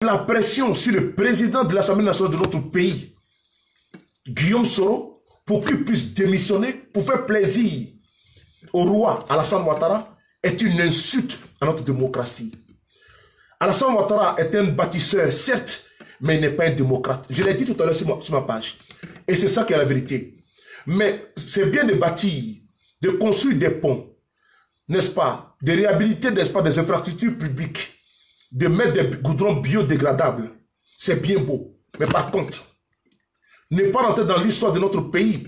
la pression sur le président de l'Assemblée nationale de notre pays, Guillaume Soro, pour qu'il puisse démissionner, pour faire plaisir au roi Alassane Ouattara, est une insulte à notre démocratie. Alassane Ouattara est un bâtisseur, certes, mais il n'est pas un démocrate. Je l'ai dit tout à l'heure sur ma page. Et c'est ça qui est la vérité. Mais c'est bien de bâtir, de construire des ponts, n'est-ce pas, de réhabiliter, n'est-ce pas, des infrastructures publiques, de mettre des goudrons biodégradables. C'est bien beau. Mais par contre, ne pas rentrer dans l'histoire de notre pays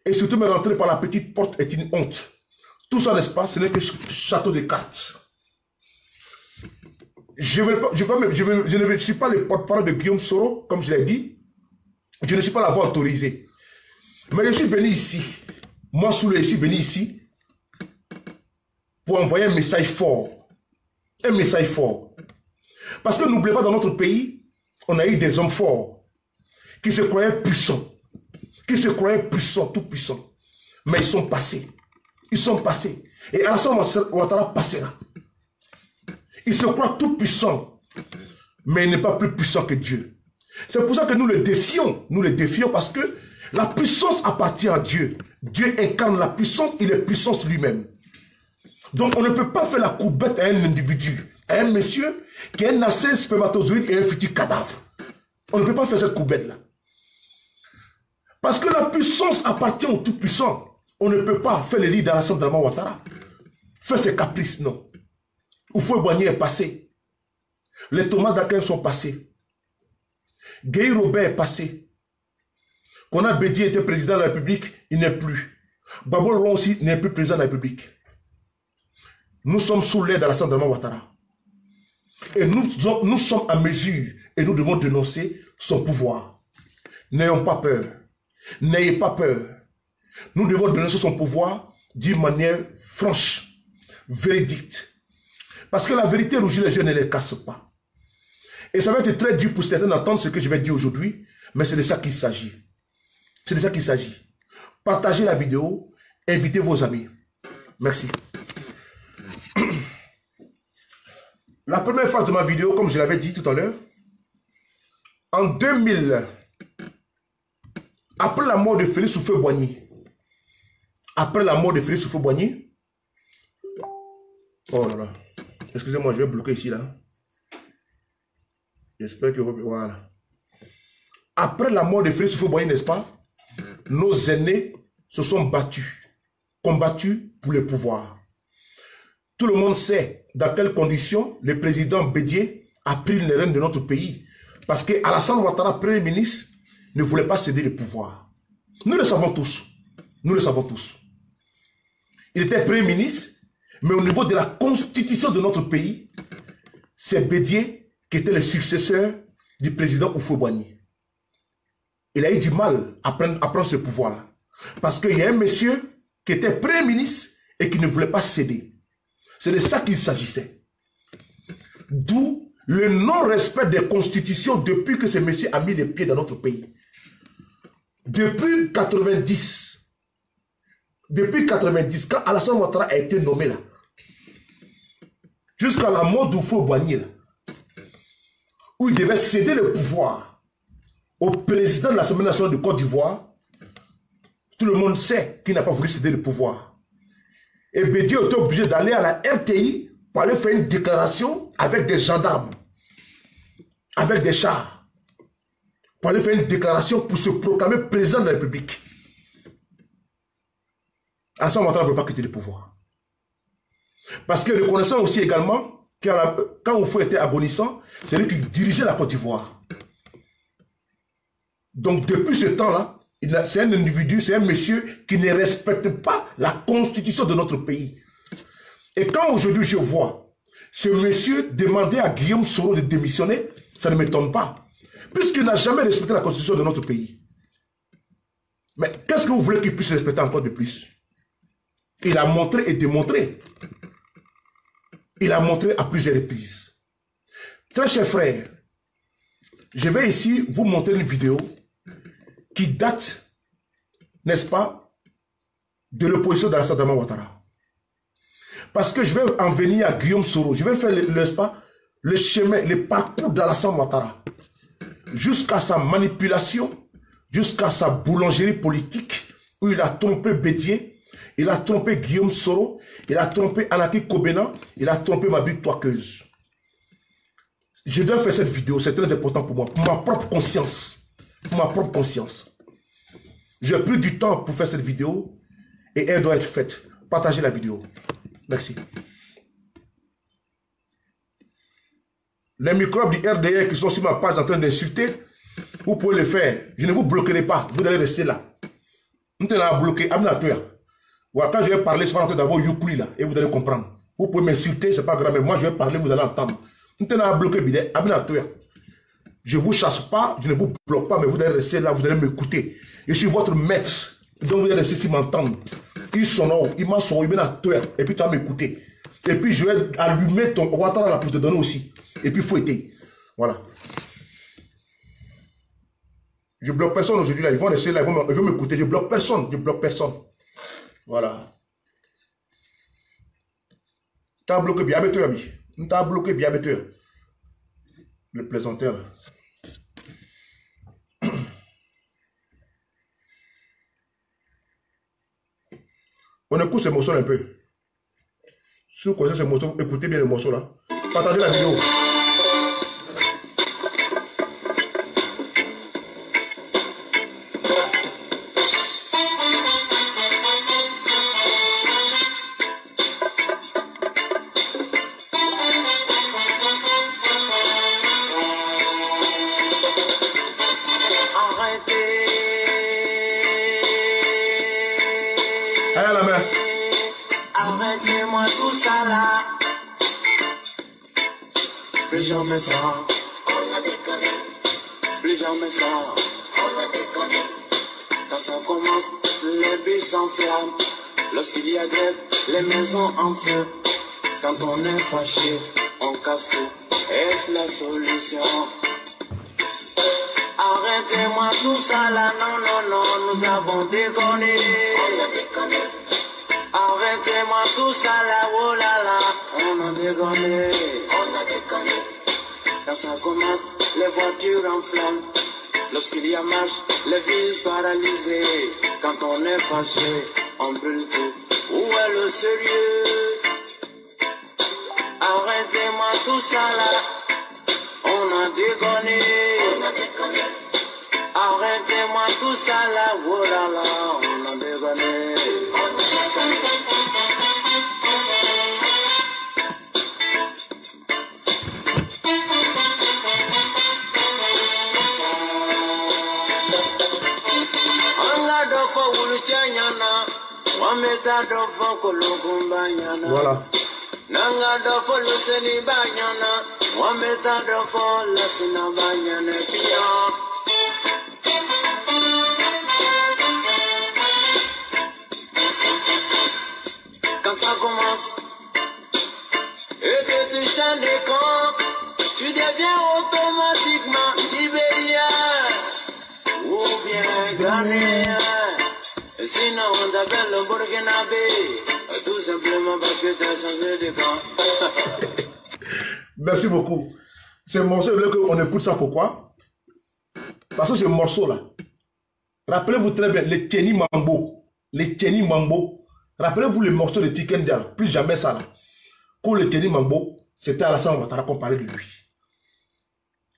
et surtout me rentrer par la petite porte est une honte. Tout ça, n'est-ce pas, ce n'est que château de cartes. Je ne suis pas le porte-parole de Guillaume Soro, comme je l'ai dit. Je ne suis pas la voix autorisée. Mais je suis venu ici. Moi, Soulé, je suis venu ici pour envoyer un message fort. Un message fort. Parce que n'oubliez pas, dans notre pays, on a eu des hommes forts qui se croyaient puissants. Qui se croyaient puissants, tout puissants. Mais ils sont passés. Ils sont passés. Et Alassane Ouattara passera. Il se croit tout puissant, mais il n'est pas plus puissant que Dieu. C'est pour ça que nous le défions. Nous le défions parce que la puissance appartient à Dieu. Dieu incarne la puissance, il est puissance lui-même. Donc on ne peut pas faire la courbette à un individu, à un monsieur qui a un nacelle spermatozoïde et un futur cadavre. On ne peut pas faire cette courbette-là. Parce que la puissance appartient au tout-puissant. On ne peut pas faire le lit d'Alassane Ouattara. Faire ses caprices, non. Houphouët-Boigny est passé. Les Thomas d'Aken sont passés. Guy Robert est passé. Konat Bédié était président de la République, il n'est plus. Babou Laurent aussi n'est plus président de la République. Nous sommes sous l'aide d'Alassane Ouattara. Et nous sommes à mesure et nous devons dénoncer son pouvoir. N'ayons pas peur. N'ayez pas peur. Nous devons dénoncer son pouvoir d'une manière franche, véridique. Parce que la vérité rougit les yeux, ne les casse pas. Et ça va être très dur pour certains d'entendre ce que je vais dire aujourd'hui, mais c'est de ça qu'il s'agit. C'est de ça qu'il s'agit. Partagez la vidéo, invitez vos amis. Merci. La première phase de ma vidéo, comme je l'avais dit tout à l'heure, en 2000, après la mort de Félix Houphouët-Boigny, oh là là, excusez-moi, je vais bloquer ici là. J'espère que voilà. Après la mort de Félix Houphouët-Boigny, n'est-ce pas, nos aînés se sont battus, combattus pour le pouvoir. Tout le monde sait dans quelles conditions le président Bédié a pris les rênes de notre pays. Parce que Alassane Ouattara, Premier ministre, ne voulait pas céder le pouvoir. Nous le savons tous. Nous le savons tous. Il était Premier ministre, mais au niveau de la constitution de notre pays, c'est Bédié qui était le successeur du président Houphouët-Boigny. Il a eu du mal à prendre ce pouvoir-là. Parce qu'il y a un monsieur qui était Premier ministre et qui ne voulait pas céder. C'est de ça qu'il s'agissait. D'où le non-respect des constitutions depuis que ce monsieur a mis les pieds dans notre pays. Depuis 90, quand Alassane Ouattara a été nommé là, jusqu'à la mort d'Houphouët-Boigny, où il devait céder le pouvoir au président de l'Assemblée nationale de Côte d'Ivoire, tout le monde sait qu'il n'a pas voulu céder le pouvoir. Et Bédié était obligé d'aller à la RTI pour aller faire une déclaration avec des gendarmes, avec des chars, pour aller faire une déclaration pour se proclamer président de la République. Alassane Ouattara ne veut pas quitter le pouvoir. Parce que reconnaissant aussi également que quand Houphouët était agonissant, c'est lui qui dirigeait la Côte d'Ivoire. Donc depuis ce temps-là, c'est un individu, c'est un monsieur qui ne respecte pas la constitution de notre pays. Et quand aujourd'hui je vois ce monsieur demander à Guillaume Soro de démissionner, ça ne m'étonne pas. Puisqu'il n'a jamais respecté la constitution de notre pays. Mais qu'est-ce que vous voulez qu'il puisse respecter encore de plus? Il a montré et démontré. Il a montré à plusieurs reprises. Très chers frères, je vais ici vous montrer une vidéo qui date, n'est-ce pas, de l'opposition d'Alassane Ouattara. Parce que je vais en venir à Guillaume Soro. Je vais faire, n'est-ce pas, le chemin, le parcours d'Alassane Ouattara, jusqu'à sa manipulation, jusqu'à sa boulangerie politique, où il a trompé Bédier, il a trompé Guillaume Soro, il a trompé Anaki Kobena, il a trompé Mabi Touakeuse. Je dois faire cette vidéo, c'est très important pour moi, pour ma propre conscience. Pour ma propre conscience. J'ai pris du temps pour faire cette vidéo et elle doit être faite. Partagez la vidéo. Merci. Les microbes du RDR qui sont sur ma page en train d'insulter, vous pouvez le faire. Je ne vous bloquerai pas. Vous allez rester là. Nous allons bloquer. Quand je vais parler, c'est pas d'abord Yukuli là et vous allez comprendre. Vous pouvez m'insulter, c'est pas grave, mais moi je vais parler, vous allez entendre. Nous allons bloquer. Je ne vous chasse pas, je ne vous bloque pas, mais vous allez rester là, vous allez m'écouter. Je suis votre maître, donc vous allez rester ici m'entendre. Ils sont là, ils m'ont sonné, ils m'ont et puis tu vas m'écouter. Et puis je vais allumer ton Ouattara là pour te donner aussi. Et puis fouetter. Voilà. Je bloque personne aujourd'hui là, ils vont rester là, ils vont m'écouter. Je bloque personne, je bloque personne. Voilà. Tu as bloqué bien avec toi, ami. Tu as bloqué bien avec toi. Le plaisanteur. On écoute ce morceau un peu. Si vous connaissez ce morceau, écoutez bien le morceau là. Partagez la vidéo. Arrêtez-moi tout ça là. Plus jamais ça. On a déconné. Plus jamais ça. On a déconné. Quand ça commence, les bus s'enflamment. Lorsqu'il y a grève, les maisons en feu. Quand on est fâché, on casse tout. Est-ce la solution? Arrêtez-moi tout ça là. Non, non, non, nous avons déconné. On a déconné. Arrêtez-moi tout ça là, oh là là, on a déconné, on a déconné. Quand ça commence, les voitures en flammes. Lorsqu'il y a marche, les villes paralysées. Quand on est fâché, on brûle tout. Où est le sérieux? Arrêtez-moi tout ça là, on a déconné, on a déconné. Arrêtez-moi tout ça là, oh là là, on a déconné. Voilà. Quand ça commence et que tu changes de camp, tu deviens automatiquement libérien ou bien ghanéen. Sinon on t'appelle le Burkinabé, tout simplement parce que tu as changé de camp. Merci beaucoup. Ce morceau, on écoute ça pourquoi? Parce que ce morceau-là, rappelez-vous très bien, les Kenny Mambo, rappelez-vous le morceau de Tikendia, plus jamais ça là. Quand le Kenny Mambo, c'était Alassane Ouattara qu'on parlait de lui.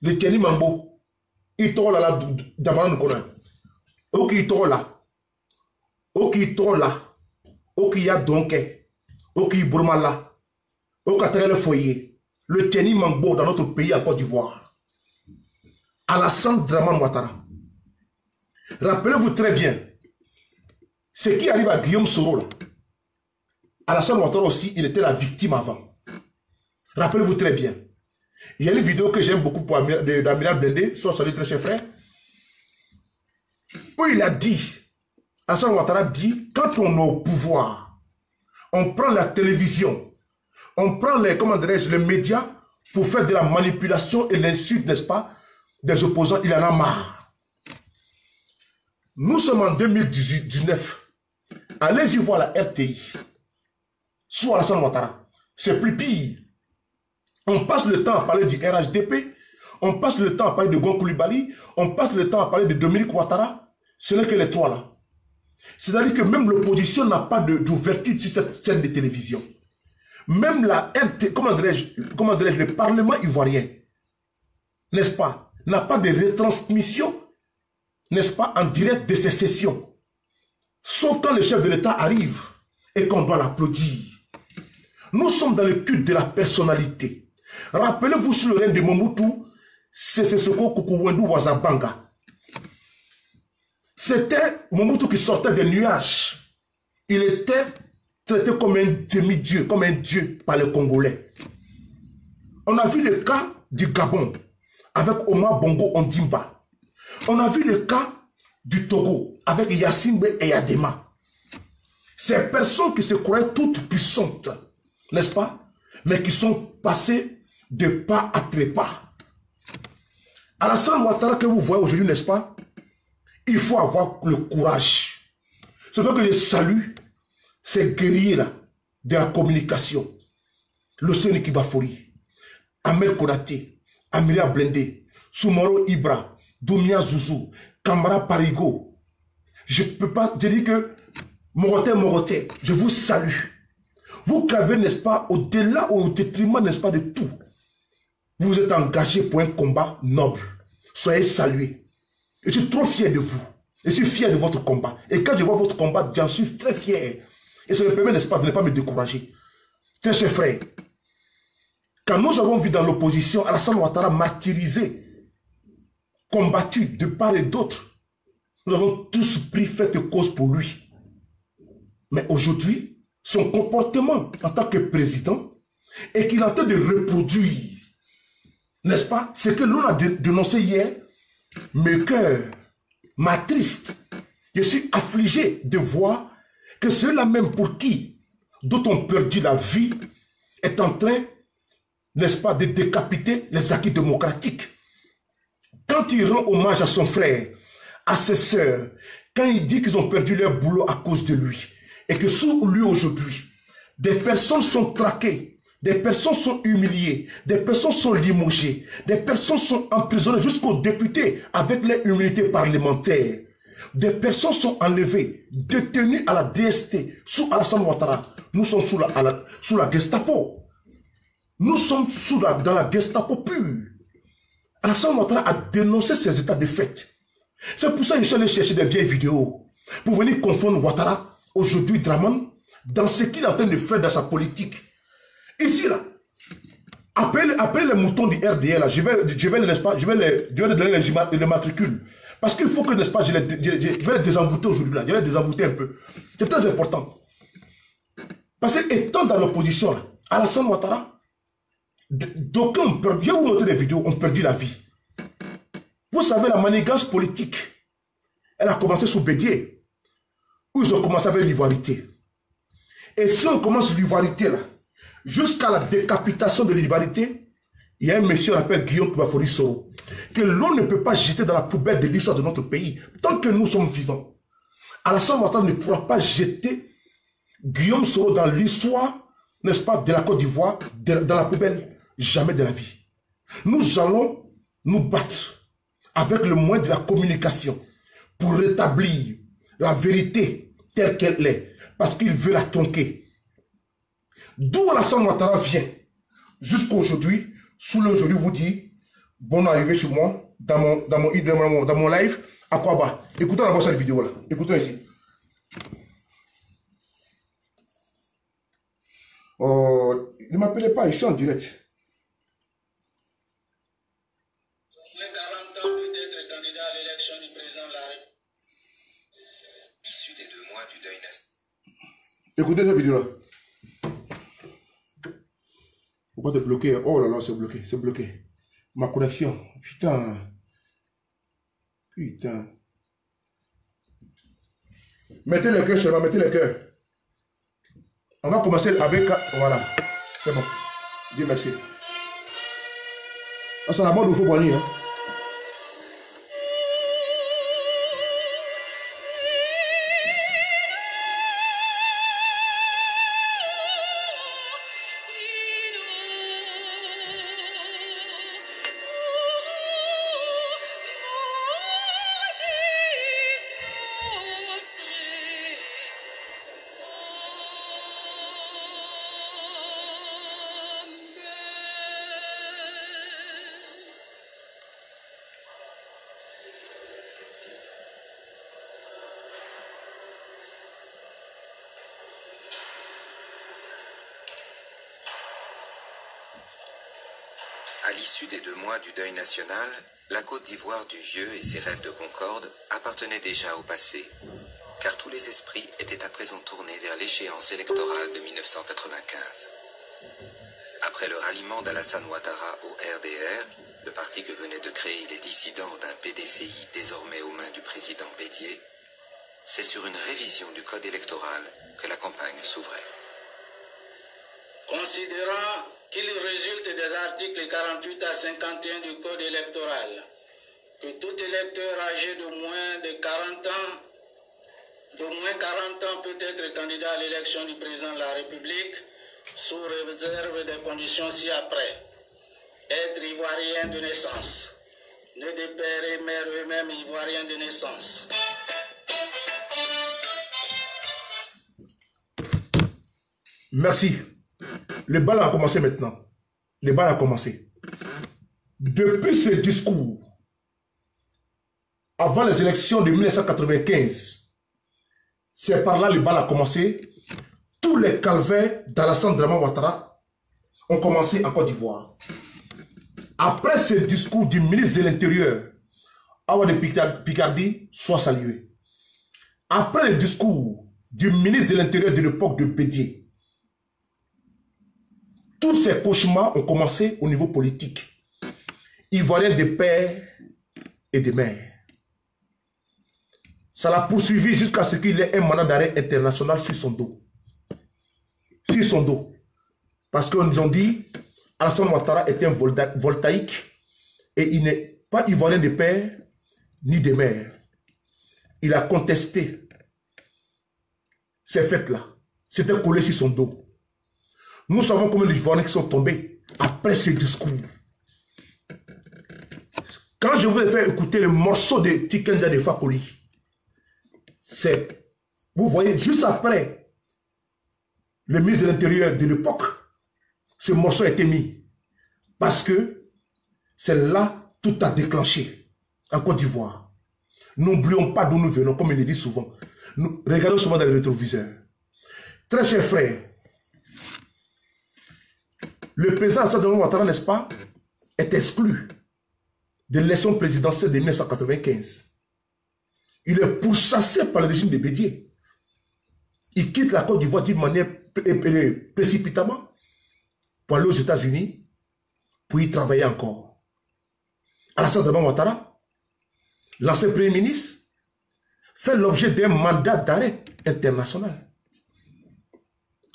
Le Kenny Mambo, il tourne là, d'abord nous connaît. Ok, il tourne là. Ok, il tourne là. Ok, il y a donc. Ok, il bourma là. Ok, il y a le foyer. Le Kenny Mambo dans notre pays en Côte d'Ivoire. Alassane Dramane Ouattara. Rappelez-vous très bien, ce qui arrive à Guillaume Soro là. Alassane Ouattara aussi, il était la victime avant. Rappelez-vous très bien. Il y a une vidéo que j'aime beaucoup d'Amina Blindé, soit salut très cher frère, où il a dit, Alassane Ouattara dit, quand on est au pouvoir, on prend la télévision, on prend les, comment dirais-je, les médias pour faire de la manipulation et l'insulte, n'est-ce pas, des opposants. Il en a marre. Nous sommes en 2019. Allez-y voir la RTI. Sous Alassane Ouattara. C'est plus pire. On passe le temps à parler du RHDP, on passe le temps à parler de Gon Coulibaly, on passe le temps à parler de Dominique Ouattara. Ce n'est que les trois là. C'est-à-dire que même l'opposition n'a pas d'ouverture sur cette chaîne de télévision. Même la RT, comment dirais-je, le Parlement ivoirien, n'est-ce pas, n'a pas de retransmission, n'est-ce pas, en direct de ces sessions. Sauf quand le chef de l'État arrive et qu'on doit l'applaudir. Nous sommes dans le culte de la personnalité. Rappelez-vous sur le règne de Mobutu, c'est Sissoko Kukuwendu Wazabanga. C'était Mobutu qui sortait des nuages. Il était traité comme un demi-dieu, comme un dieu par les Congolais. On a vu le cas du Gabon avec Omar Bongo Ondimba. On a vu le cas du Togo avec Yacine et Yadema. Ces personnes qui se croyaient toutes puissantes, n'est-ce pas? Mais qui sont passées de pas à trépas. Alassane Ouattara que vous voyez aujourd'hui, n'est-ce pas? Il faut avoir le courage. C'est pour ça que je salue ces guerriers-là de la communication. Lucien Kibafori, Amel Konaté, Amiria Blendé, Soumoro Ibra, Doumia Zouzou, Kamara Parigo. Je ne peux pas dire que Moroté, je vous salue. Vous qui avez, n'est-ce pas, au-delà ou au détriment, n'est-ce pas, de tout, vous êtes engagés pour un combat noble. Soyez salués. Je suis trop fier de vous. Je suis fier de votre combat. Et quand je vois votre combat, j'en suis très fier. Et ça me permet, n'est-ce pas, de ne pas me décourager. Très cher frère, quand nous avons vu dans l'opposition Alassane Ouattara martyrisé, combattu de part et d'autre, nous avons tous pris fait de cause pour lui. Mais aujourd'hui, son comportement en tant que président et qu'il est en train de reproduire, n'est-ce pas, ce que l'on a dénoncé hier, me cœur m'attriste. Je suis affligé de voir que ceux-là même pour qui d'autres ont perdu la vie est en train, n'est-ce pas, de décapiter les acquis démocratiques. Quand il rend hommage à son frère, à ses sœurs, quand il dit qu'ils ont perdu leur boulot à cause de lui, et que sous lui aujourd'hui, des personnes sont traquées, des personnes sont humiliées, des personnes sont limogées, des personnes sont emprisonnées jusqu'aux députés avec leur immunité parlementaire. Des personnes sont enlevées, détenues à la DST, sous Alassane Ouattara. Nous sommes sous la Gestapo. Nous sommes dans la Gestapo pure. Alassane Ouattara a dénoncé ces états de fait. C'est pour ça que je suis allé chercher des vieilles vidéos pour venir confondre Ouattara, aujourd'hui Draman, dans ce qu'il est en train de faire dans sa politique. Ici, là, après les moutons du RDL, là, je vais donner les matricules. Parce qu'il faut que, n'est-ce pas, je vais les désenvoûter aujourd'hui, là. Je vais les désenvoûter un peu. C'est très important. Parce que, étant dans l'opposition, là, Alassane Ouattara, d'aucuns, je vais vous montrer des vidéos, ont perdu la vie. Vous savez, la manigance politique, elle a commencé sous Bédier, où ils ont commencé avec l'ivoirité. Et si on commence l'ivoirité, là, jusqu'à la décapitation de l'ivoirité, il y a un monsieur qui s'appelle Guillaume Kibafori Soro, que l'on ne peut pas jeter dans la poubelle de l'histoire de notre pays, tant que nous sommes vivants. Alassane Ouattara ne pourra pas jeter Guillaume Soro dans l'histoire, n'est-ce pas, de la Côte d'Ivoire, dans la poubelle, jamais de la vie. Nous allons nous battre avec le moyen de la communication pour rétablir la vérité telle qu'elle est, parce qu'il veut la tronquer. D'où Alassane Ouattara vient, jusqu'à aujourd'hui, sous le aujourd'hui vous dit, bon arrivée chez moi, dans mon live, à quoi bas. Écoutez d'abord cette vidéo là, écoutez ici. Ne m'appelez pas, je suis en direct. Après 40 ans, peut-être candidat à l'élection du président de la République. Issu des 2 mois du deuil national. Écoutez cette vidéo là. Faut pas te bloquer. Oh là là, c'est bloqué, c'est bloqué. Ma connexion. Putain. Putain. Mettez le cœur, Sherman, mettez le cœur. On va commencer avec... Voilà. C'est bon. Dieu merci. Ah, c'est la mode où il faut boire, hein. l'issue des 2 mois du deuil national, la Côte d'Ivoire du vieux et ses rêves de concorde appartenaient déjà au passé, car tous les esprits étaient à présent tournés vers l'échéance électorale de 1995. Après le ralliement d'Alassane Ouattara au RDR, le parti que venaient de créer les dissidents d'un PDCI désormais aux mains du président Bédié, c'est sur une révision du code électoral que la campagne s'ouvrait. Considérant qu'il résulte des articles 48 à 51 du code électoral que tout électeur âgé de moins de 40 ans peut être candidat à l'élection du président de la République sous réserve des conditions ci-après. Être ivoirien de naissance, né de père et mère eux-mêmes ivoiriens de naissance. Merci. Le bal a commencé maintenant. Le bal a commencé. Depuis ce discours, avant les élections de 1995, c'est par là le bal a commencé. Tous les calvaires d'Alassane Dramane Ouattara ont commencé en Côte d'Ivoire. Après ce discours du ministre de l'Intérieur, Awa de Picardie, soit salué. Après le discours du ministre de l'Intérieur de l'époque de Bédié, tous ces cauchemars ont commencé au niveau politique. Ivoirien de père et de mère. Ça l'a poursuivi jusqu'à ce qu'il ait un mandat d'arrêt international sur son dos. Sur son dos. Parce qu'on nous a dit, Alassane Ouattara est un voltaïque et il n'est pas ivoirien de père ni de mère. Il a contesté ces faits-là. C'était collé sur son dos. Nous savons combien d'Ivoiriens qui sont tombés après ce discours. Quand je vous ai fait écouter le morceau de Tikenda de Fakoli, c'est, vous voyez, juste après le ministre de l'Intérieur de l'époque, ce morceau a été mis. Parce que c'est là tout a déclenché en Côte d'Ivoire. N'oublions pas d'où nous venons, comme il le dit souvent. Nous regardons souvent dans les rétroviseurs. Très chers frères, le président Alassane Dramane Ouattara, n'est-ce pas, est exclu de l'élection présidentielle de 1995. Il est pourchassé par le régime de Bédié. Il quitte la Côte d'Ivoire d'une manière précipitamment pour aller aux États-Unis pour y travailler encore. Alassane Dramane Ouattara, l'ancien premier ministre, fait l'objet d'un mandat d'arrêt international.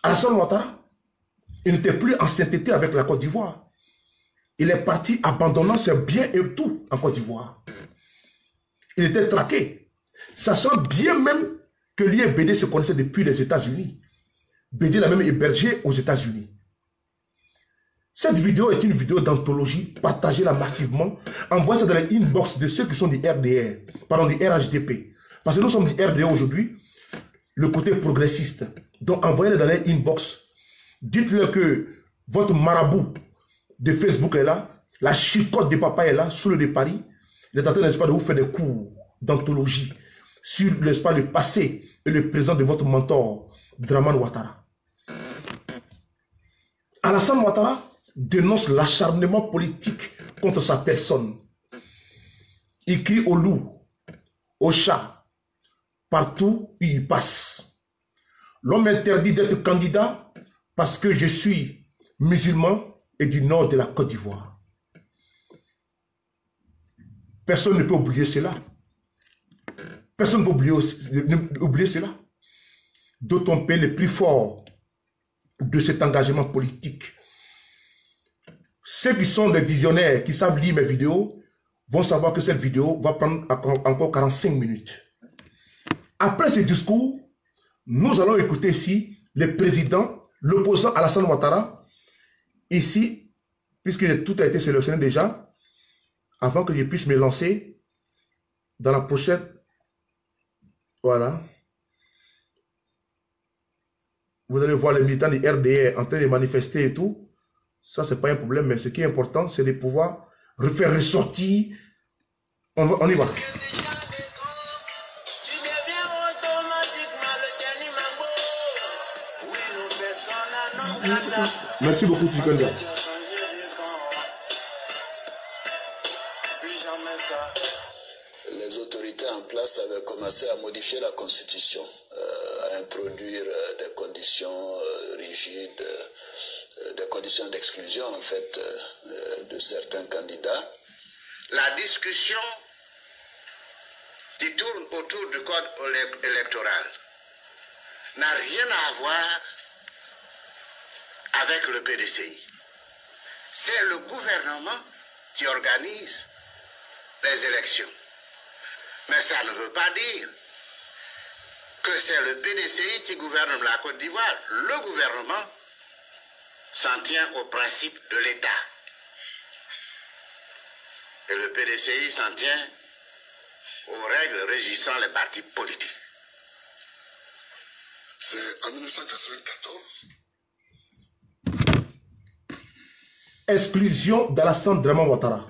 Alassane Ouattara, il n'était plus en sainteté avec la Côte d'Ivoire. Il est parti abandonnant ses biens et tout en Côte d'Ivoire. Il était traqué, sachant bien même que lui et Bédié se connaissaient depuis les États-Unis. Bédié l'a même hébergé aux États-Unis. Cette vidéo est une vidéo d'anthologie, partagez-la massivement, envoyez ça dans les inbox de ceux qui sont du RDR, pardon, du RHDP. Parce que nous sommes du RDR aujourd'hui, le côté progressiste. Donc envoyez-le dans les inbox. Dites-leur que votre marabout de Facebook est là, la chicotte de papa est là, sous le de Paris. Il est en train, n'est-ce pas, de vous faire des cours d'anthologie sur, n'est-ce pas, le passé et le présent de votre mentor, Dramane Ouattara. Alassane Ouattara dénonce l'acharnement politique contre sa personne. Il crie au loup, au chat, partout où il passe. L'homme interdit d'être candidat parce que je suis musulman et du nord de la Côte d'Ivoire. Personne ne peut oublier cela. Personne ne peut oublier cela. D'autant paie le plus fort de cet engagement politique. Ceux qui sont des visionnaires, qui savent lire mes vidéos, vont savoir que cette vidéo va prendre encore 45 minutes. Après ce discours, nous allons écouter ici le président, l'opposant Alassane Ouattara, ici, puisque tout a été sélectionné déjà, avant que je puisse me lancer dans la prochaine. Voilà. Vous allez voir les militants du RDR en train de manifester et tout. Ça, ce n'est pas un problème, mais ce qui est important, c'est de pouvoir refaire ressortir. On y va. Merci beaucoup, Tikenda. Les autorités en place avaient commencé à modifier la Constitution, à introduire des conditions rigides, des conditions d'exclusion en fait de certains candidats. La discussion qui tourne autour du code électoral n'a rien à voir avec le PDCI. C'est le gouvernement qui organise les élections. Mais ça ne veut pas dire que c'est le PDCI qui gouverne la Côte d'Ivoire. Le gouvernement s'en tient au principe de l'État. Et le PDCI s'en tient aux règles régissant les partis politiques. C'est en 1994. Exclusion d'Alassane Draman Ouattara,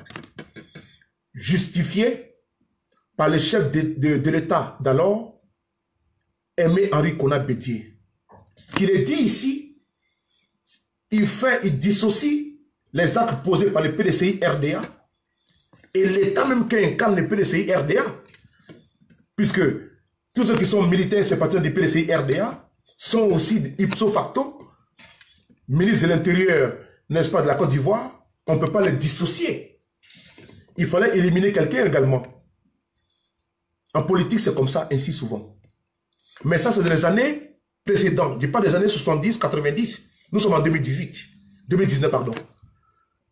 justifiée par le chef de l'État d'alors, Aimé Henri Konan Bédié, qui le dit ici, il dissocie les actes posés par le PDCI RDA et l'État même qui incarne le PDCI RDA, puisque tous ceux qui sont militaires sympathisants du PDCI RDA sont aussi ipso facto ministres de l'Intérieur, n'est-ce pas, de la Côte d'Ivoire. On ne peut pas les dissocier. Il fallait éliminer quelqu'un également. En politique, c'est comme ça, ainsi souvent. Mais ça, c'est dans les années précédentes. Je ne dis pas des années 70, 90. Nous sommes en 2019, pardon.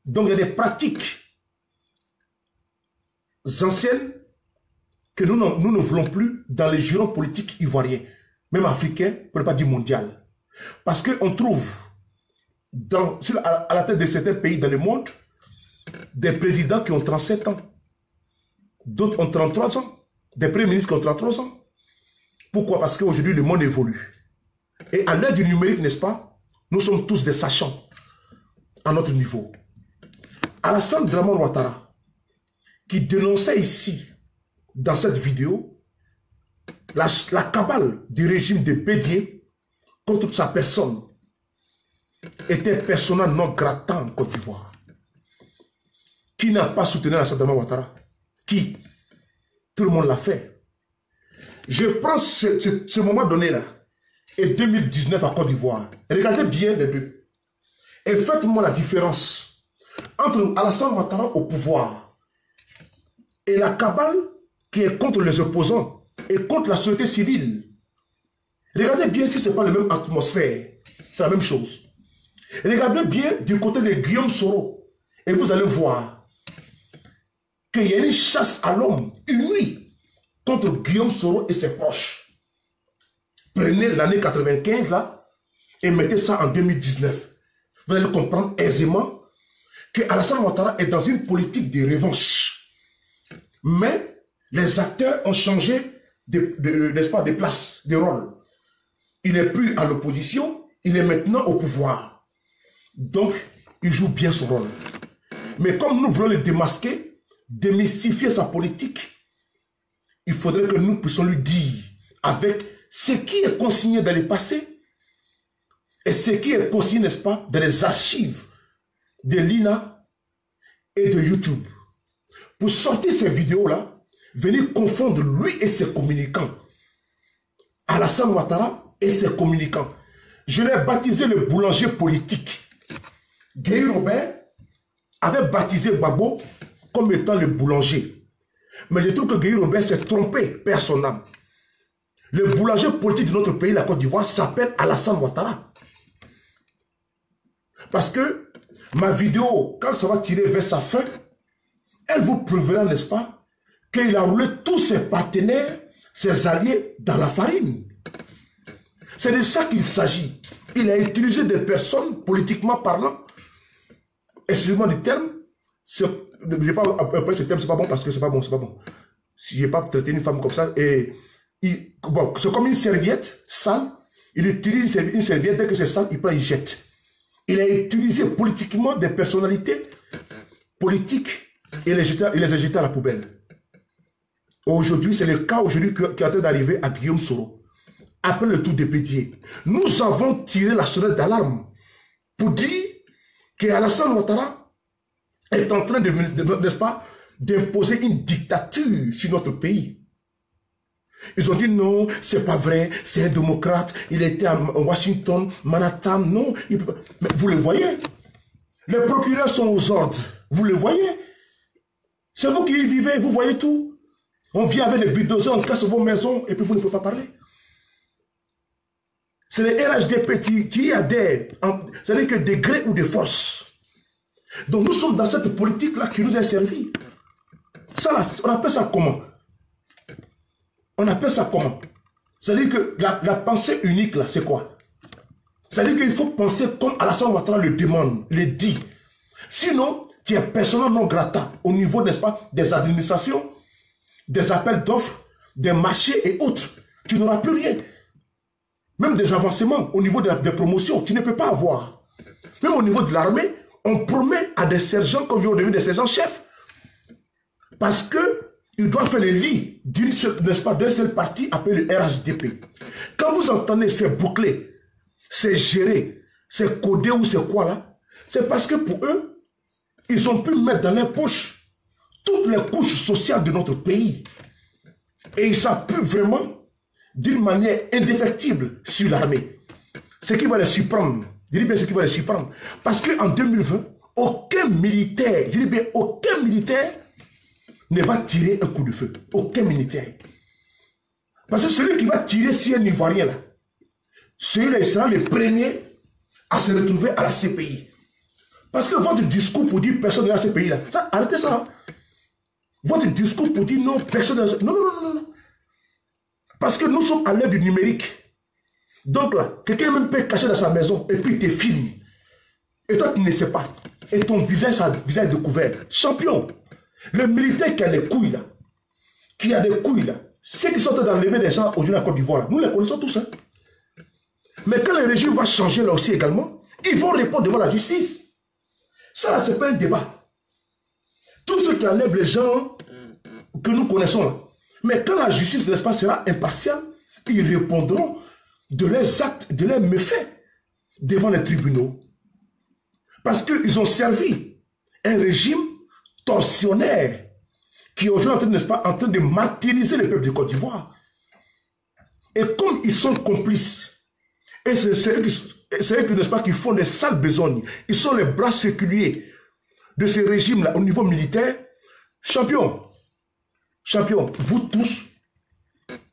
Donc, il y a des pratiques anciennes que nous ne voulons plus dans les jurons politiques ivoiriens, même africains, pour ne pas dire mondial. Parce qu'on trouve à la tête de certains pays dans le monde des présidents qui ont 37 ans. D'autres ont 33 ans. Des premiers ministres qui ont 33 ans. Pourquoi? Parce qu'aujourd'hui, le monde évolue. Et à l'ère du numérique, n'est-ce pas, nous sommes tous des sachants à notre niveau. Alassane Draman Ouattara, qui dénonçait ici, dans cette vidéo, la cabale du régime de Bédié contre sa personne, était persona non grata en Côte d'Ivoire. Qui n'a pas soutenu Alassane Draman Ouattara? Qui? Tout le monde l'a fait. Je prends ce moment donné-là, et 2019 à Côte d'Ivoire. Regardez bien les deux. Et faites-moi la différence entre Alassane Ouattara au pouvoir et la cabale qui est contre les opposants et contre la société civile. Regardez bien si ce n'est pas la même atmosphère. C'est la même chose. Regardez bien du côté de Guillaume Soro et vous allez voir qu'il y a une chasse à l'homme, une nuit, contre Guillaume Soro et ses proches. Prenez l'année 95 là et mettez ça en 2019. Vous allez comprendre aisément que Alassane Ouattara est dans une politique de revanche. Mais les acteurs ont changé n'est-ce pas, de place, de rôle. Il n'est plus à l'opposition, il est maintenant au pouvoir. Donc, il joue bien son rôle. Mais comme nous voulons le démasquer, démystifier sa politique, il faudrait que nous puissions lui dire avec ce qui est consigné dans le passé et ce qui est consigné, n'est-ce pas, dans les archives de l'INA et de YouTube. Pour sortir ces vidéos-là, venir confondre lui et ses communicants. Alassane Ouattara et ses communicants. Je l'ai baptisé le boulanger politique. Guy Robert avait baptisé Gbagbo comme étant le boulanger. Mais je trouve que Guy Robert s'est trompé, perd son âme. Le boulanger politique de notre pays, la Côte d'Ivoire, s'appelle Alassane Ouattara. Parce que ma vidéo, quand ça va tirer vers sa fin, elle vous prouvera, n'est-ce pas, qu'il a roulé tous ses partenaires, ses alliés dans la farine. C'est de ça qu'il s'agit. Il a utilisé des personnes, politiquement parlant, excusez-moi du terme, je n'ai pas appelé ce terme, c'est pas bon parce que c'est pas bon, c'est pas bon. Si je n'ai pas traité une femme comme ça, et bon, c'est comme une serviette sale, il utilise une serviette, dès que c'est sale, il prend, il jette. Il a utilisé politiquement des personnalités politiques et les a jetés à la poubelle. Aujourd'hui, c'est le cas aujourd'hui qui est en train d'arriver à Guillaume Soro. Après le tour de Bédié, nous avons tiré la sonnette d'alarme pour dire qu'Alassane Ouattara est en train de, n'est-ce pas, d'imposer une dictature sur notre pays. Ils ont dit non, c'est pas vrai, c'est un démocrate, il était à Washington, Manhattan, non. Mais vous le voyez, les procureurs sont aux ordres, vous le voyez. C'est vous qui y vivez, vous voyez tout. On vient avec les bulldozers, on casse vos maisons et puis vous ne pouvez pas parler. C'est les RHDP qui adhèrent, c'est-à-dire que de gré ou de force. Donc nous sommes dans cette politique-là qui nous a servi. Ça là, on appelle ça comment? On appelle ça comment? C'est-à-dire que la pensée unique là, c'est quoi? C'est-à-dire qu'il faut penser comme Alassane Ouattara le demande, le dit. Sinon, tu es persona non grata au niveau, n'est-ce pas, des administrations, des appels d'offres, des marchés et autres. Tu n'auras plus rien. Même des avancements au niveau des promotions, tu ne peux pas avoir. Même au niveau de l'armée, on promet à des sergents qu'on vient devenir des sergents-chefs. Parce qu'ils doivent faire le lit d'une seule, n'est-ce pas, d'un seul parti appelé le RHDP. Quand vous entendez c'est bouclé, c'est géré, c'est codé ou c'est quoi là, c'est parce que pour eux, ils ont pu mettre dans leur poche toutes les couches sociales de notre pays. Et ils s'appuient vraiment d'une manière indéfectible sur l'armée. Ce qui va les surprendre. Je dis bien ce qui va les surprendre. Parce qu'en 2020, aucun militaire, je dis bien aucun militaire ne va tirer un coup de feu. Aucun militaire. Parce que celui qui va tirer sur un Ivoirien là, celui-là sera le premier à se retrouver à la CPI. Parce que votre discours pour dire personne de la CPI là, ça, arrêtez ça. Votre discours pour dire non, personne de la CPI. Non, non, non, non, non. Parce que nous sommes à l'ère du numérique. Donc là, quelqu'un même peut cacher dans sa maison et puis il te filme. Et toi tu ne sais pas. Et ton visage découvert. Champion. Le militaire qui a les couilles là, qui a des couilles là, ceux qui sont en train d'enlever des gens aujourd'hui en Côte d'Ivoire, nous les connaissons tous. Hein. Mais quand le régime va changer là aussi également, ils vont répondre devant la justice. Ça là, c'est pas un débat. Tous ceux qui enlèvent les gens que nous connaissons là, mais quand la justice, n'est-ce pas, sera impartiale, ils répondront de leurs actes, de leurs méfaits devant les tribunaux. Parce qu'ils ont servi un régime tortionnaire qui est aujourd'hui, n'est-ce pas, en train de martyriser le peuple de Côte d'Ivoire. Et comme ils sont complices, et c'est eux qui, n'est-ce pas, qui font des sales besognes, ils sont les bras séculiers de ce régime-là au niveau militaire, champion, vous tous,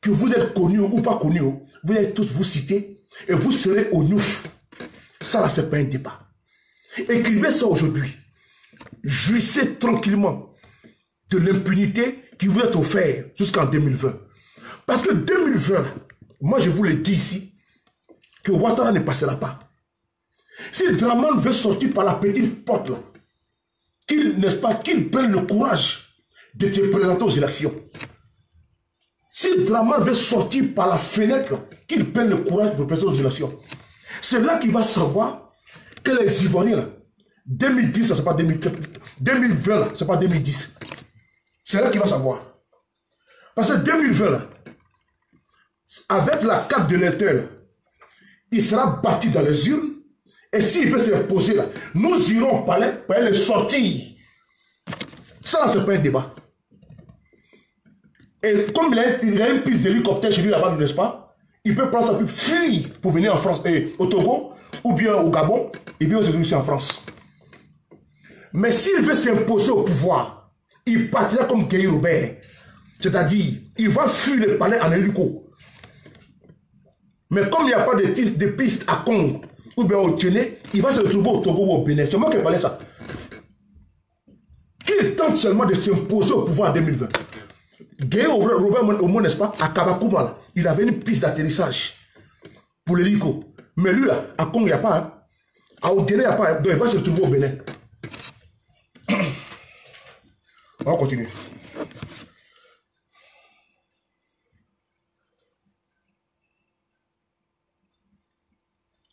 que vous êtes connus ou pas connus, vous allez tous vous citer et vous serez au Niouf. Ça là, c'est pas un débat. Écrivez ça aujourd'hui. Jouissez tranquillement de l'impunité qui vous est offerte jusqu'en 2020. Parce que 2020, moi je vous le dis ici, que Ouattara ne passera pas. Si Draman veut sortir par la petite porte là, qu'il, n'est-ce pas, qu'il prenne le courage de te présenter aux élections. Si Draman veut sortir par la fenêtre, qu'il prenne le courage de te présenter aux élections. C'est là qu'il va savoir que les Ivoiriens, là, 2010, ça c'est pas 2020, là, c'est pas 2010. C'est là qu'il va savoir. Parce que 2020, là, avec la carte de l'électeur, il sera battu dans les urnes. Et s'il veut s'imposer là, nous irons au palais pour aller le sortir. Ça là, c'est pas un débat. Et comme il a une piste d'hélicoptère chez lui là-bas, n'est-ce pas? Il peut prendre sa pub, fuir pour venir en France, au Togo, ou bien au Gabon, et bien aussi en France. Mais s'il veut s'imposer au pouvoir, il partira comme Guy Robert. C'est-à-dire, il va fuir le palais en hélico. Mais comme il n'y a pas de piste à Congo, ou bien au Tchéné, il va se retrouver au Togo ou au Bénin. C'est moi qui ai parlé ça. Qu'il tente seulement de s'imposer au pouvoir en 2020. Guy Robert, au moins, n'est-ce pas, à Kabakouma, il avait une piste d'atterrissage pour l'hélico. Mais lui, là, à Congo, il n'y a pas. Hein. À Oudéné, il n'y a pas. Hein. Donc, il va se retrouver au Bénin. On va continuer.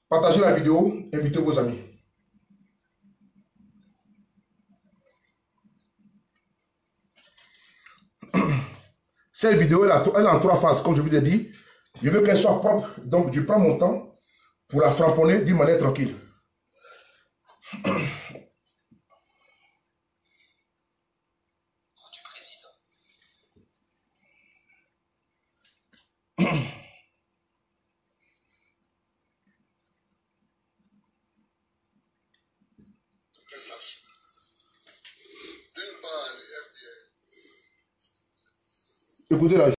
Partagez la vidéo, invitez vos amis. Cette vidéo, elle est en 3 phases, comme je vous ai dit. Je veux qu'elle soit propre, donc je prends mon temps pour la framponner d'une manière tranquille. Écoutez la